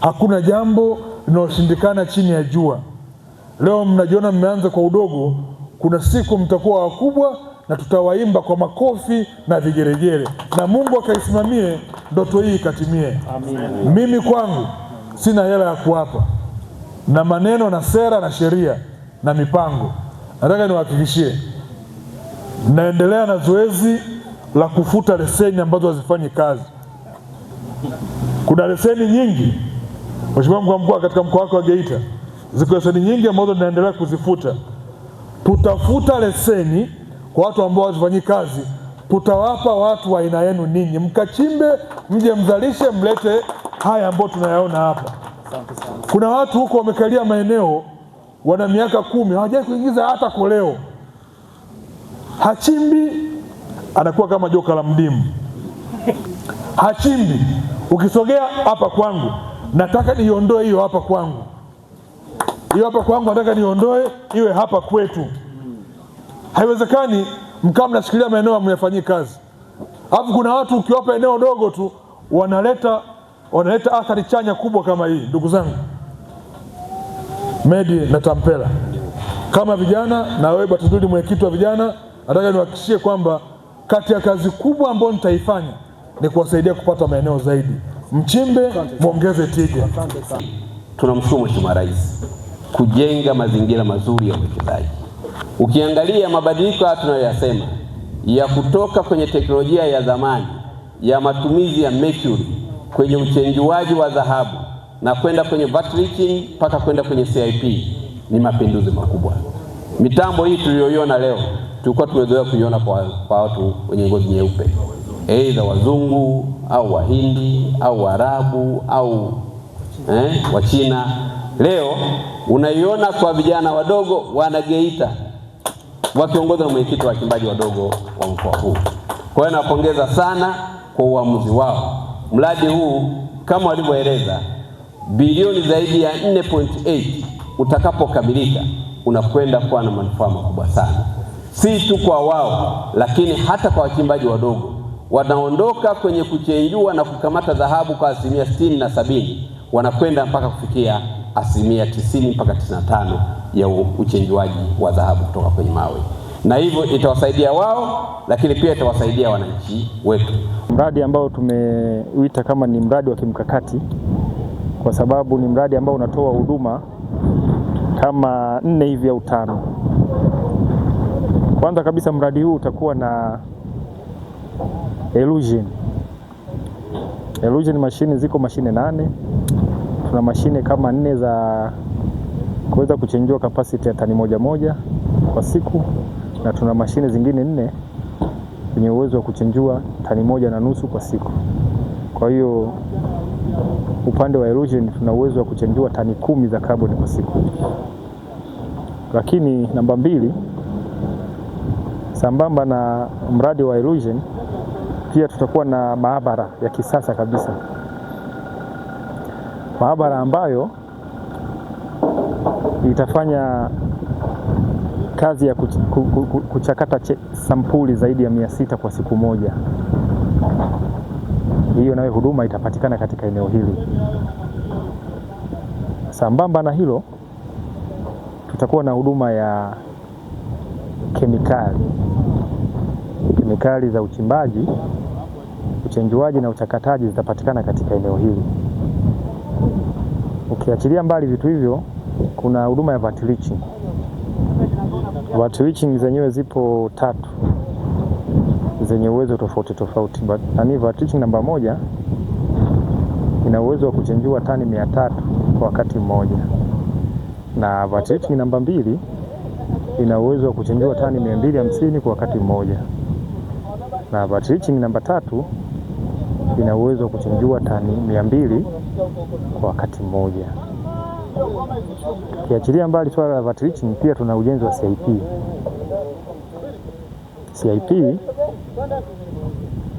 Hakuna jambo linaloshindikana chini ya jua. Leo mnajiona mmeanza kwa udogo, kuna siku mtakuwa wakubwa na tutawaimba kwa makofi na vigeregere, na Mungu akaisimamie ndoto hii ikatimie. Amen. Mimi kwangu sina hela ya kuwapa, na maneno na sera na sheria na mipango. Nataka niwahakikishie naendelea na zoezi la kufuta leseni ambazo hazifanyi kazi. Kuna leseni nyingi, Mheshimiwa Mkuu wa Mkoa, katika mkoa wako wa Geita ziko leseni nyingi ambazo tunaendelea kuzifuta. Tutafuta leseni kwa watu ambao hawafanyi kazi, tutawapa watu wa aina yenu ninyi, mkachimbe, mje mzalishe, mlete haya ambayo tunayaona hapa. Kuna watu huko wamekalia maeneo, wana miaka 10 hawajawahi kuingiza hata koleo. Hachimbi, anakuwa kama joka la mdimu. Hachimbi, ukisogea hapa kwangu, nataka niondoe hiyo hapa kwangu. Hiyo hapa kwangu nataka niondoe iwe hapa kwetu. Haiwezekani mkao mnashikilia maeneo mnayofanyia kazi. Alafu kuna watu ukiwapa eneo dogo tu wanaleta athari chanya kubwa kama hii. Ndugu zangu, Medi na Tampela, kama vijana na wewe Batuzuli mwenyekiti wa vijana, nataka niwahakikishie kwamba kati ya kazi kubwa ambayo nitaifanya ni kuwasaidia kupata maeneo zaidi. Mchimbe, muongeze tija. Tunamshukuru Mheshimiwa Rais kujenga mazingira mazuri ya uwekezaji. Ukiangalia mabadiliko haya tunayoyasema ya kutoka kwenye teknolojia ya zamani ya matumizi ya mercury kwenye uchenjuaji wa dhahabu na kwenda kwenye vat leaching mpaka kwenda kwenye CIP ni mapinduzi makubwa. Mitambo hii tuliyoiona leo tulikuwa tumezoea kuiona kwa watu wenye ngozi nyeupe, aidha wazungu au wahindi au Waarabu au Wachina. Leo unaiona kwa vijana wadogo wana Geita wakiongozwa na mwenyekiti wa wachimbaji wadogo wa mkoa huu. Kwa hiyo napongeza sana kwa uamuzi wao. Mradi huu kama walivyoeleza bilioni zaidi ya 4.8 utakapokamilika unakwenda kuwa na manufaa makubwa sana, si tu kwa wao lakini hata kwa wachimbaji wadogo. Wanaondoka kwenye kuchenjua na kukamata dhahabu kwa 60% na 70%, wanakwenda mpaka kufikia 90% mpaka 95% ya uchenjuaji wa dhahabu kutoka kwenye mawe, na hivyo itawasaidia wao lakini pia itawasaidia wananchi wetu. Mradi ambao tumeuita kama ni mradi wa kimkakati kwa sababu ni mradi ambao unatoa huduma kama 4 hivi au 5. Kwanza kabisa mradi huu utakuwa na Illusion mashine, ziko mashine 8. Tuna mashine kama 4 za kuweza kuchenjua capacity ya tani 1 kwa siku, na tuna mashine zingine 4 zenye uwezo wa kuchenjua tani 1.5 kwa siku. Kwa hiyo upande wa Illusion tuna uwezo wa kuchenjua tani 10 za carbon kwa siku. Lakini namba 2, sambamba na mradi wa Illusion pia tutakuwa na maabara ya kisasa kabisa, maabara ambayo itafanya kazi ya kuchakata sampuli zaidi ya 600 kwa siku moja. Hiyo nayo huduma itapatikana katika eneo hili. Sambamba na hilo tutakuwa na huduma ya kemikali za uchimbaji, uchenjuaji na uchakataji zitapatikana katika eneo hili. Ukiachilia mbali vitu hivyo, kuna huduma ya vat leaching. Vat leaching zenyewe zipo 3 zenye uwezo tofauti. Vat leaching namba 1 ina uwezo wa kuchenjua tani 300 kwa wakati mmoja, na vat leaching namba 2 ina uwezo wa kuchenjua tani 250 kwa wakati mmoja, na vat leaching namba 3 ina uwezo wa kuchenjua tani 200 kwa wakati mmoja. Kiachilia mbali swala la vat leaching, pia tuna ujenzi wa CIP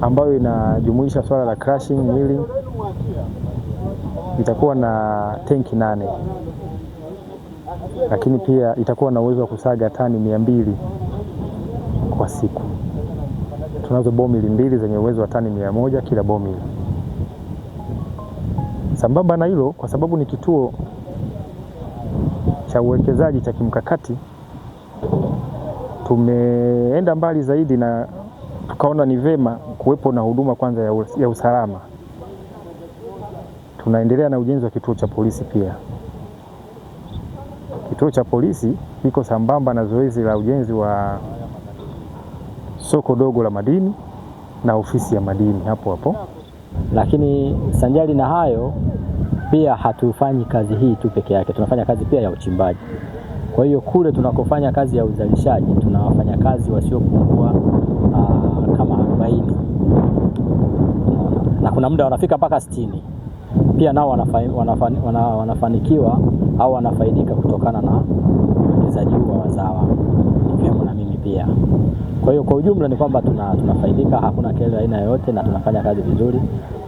ambayo inajumuisha swala la crushing, milling. Itakuwa na tenki 8, lakini pia itakuwa na uwezo wa kusaga tani 200 kwa siku. Tunazo bomili 2 zenye uwezo wa tani 100 kila bomili. Sambamba na hilo, kwa sababu ni kituo cha uwekezaji cha kimkakati, tumeenda mbali zaidi na tukaona ni vema kuwepo na huduma kwanza ya usalama. Tunaendelea na ujenzi wa kituo cha polisi pia. Kituo cha polisi kiko sambamba na zoezi la ujenzi wa soko dogo la madini na ofisi ya madini hapo hapo. Lakini sanjari na hayo pia hatufanyi kazi hii tu peke yake, tunafanya kazi pia ya uchimbaji. Kwa hiyo kule tunakofanya kazi ya uzalishaji tuna wafanyakazi wasiopungua kama 40 na kuna muda wanafika mpaka 60. Pia nao wanafanikiwa au wanafaidika kutokana na uwekezaji huu wa wazawa, ikiwemo na mimi pia. Kwa hiyo kwa ujumla ni kwamba tunafaidika, hakuna kero aina yoyote, na tunafanya kazi vizuri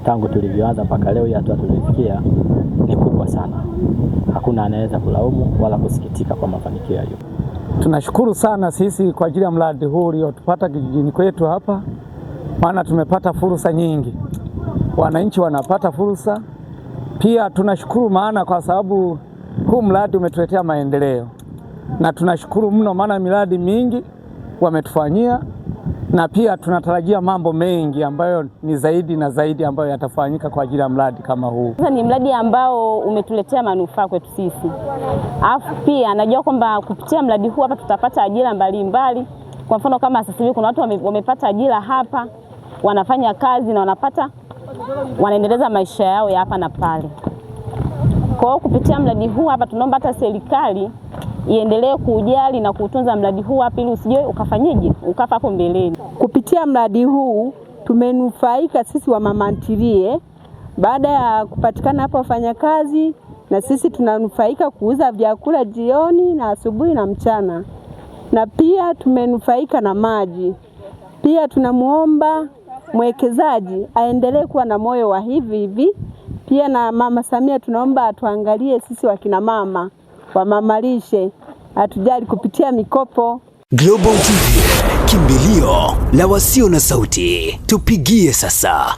tangu tulivyoanza mpaka leo. Hii hatua tulifikia ni kubwa sana, hakuna anaweza kulaumu wala kusikitika kwa mafanikio hayo. Tunashukuru sana sisi kwa ajili ya mradi huu uliotupata kijijini kwetu hapa, maana tumepata fursa nyingi, wananchi wanapata fursa pia. Tunashukuru maana kwa sababu huu mradi umetuletea maendeleo, na tunashukuru mno maana miradi mingi wametufanyia, na pia tunatarajia mambo mengi ambayo ni zaidi na zaidi ambayo yatafanyika kwa ajili ya mradi kama huu. Sasa ni mradi ambao umetuletea manufaa kwetu sisi. Alafu pia najua kwamba kupitia mradi huu hapa tutapata ajira mbalimbali. Kwa mfano kama sasa hivi kuna watu wamepata ajira hapa, wanafanya kazi na wanaendeleza maisha yao ya hapa na pale. Kwa hiyo kupitia mradi huu hapa tunaomba hata serikali iendelee kujali na kutunza mradi huu hapa ili usije ukafa hapo mbeleni. Kupitia mradi huu tumenufaika sisi wa mama ntilie, baada ya kupatikana hapa wafanyakazi, na sisi tunanufaika kuuza vyakula jioni na asubuhi na mchana, na pia tumenufaika na maji. Pia tunamuomba mwekezaji aendelee kuwa na moyo wa hivi. Pia na Mama Samia tunaomba atuangalie sisi wakina mama wa mama lishe, atujali kupitia mikopo. Global TV, kimbilio la wasio na sauti. Tupigie sasa.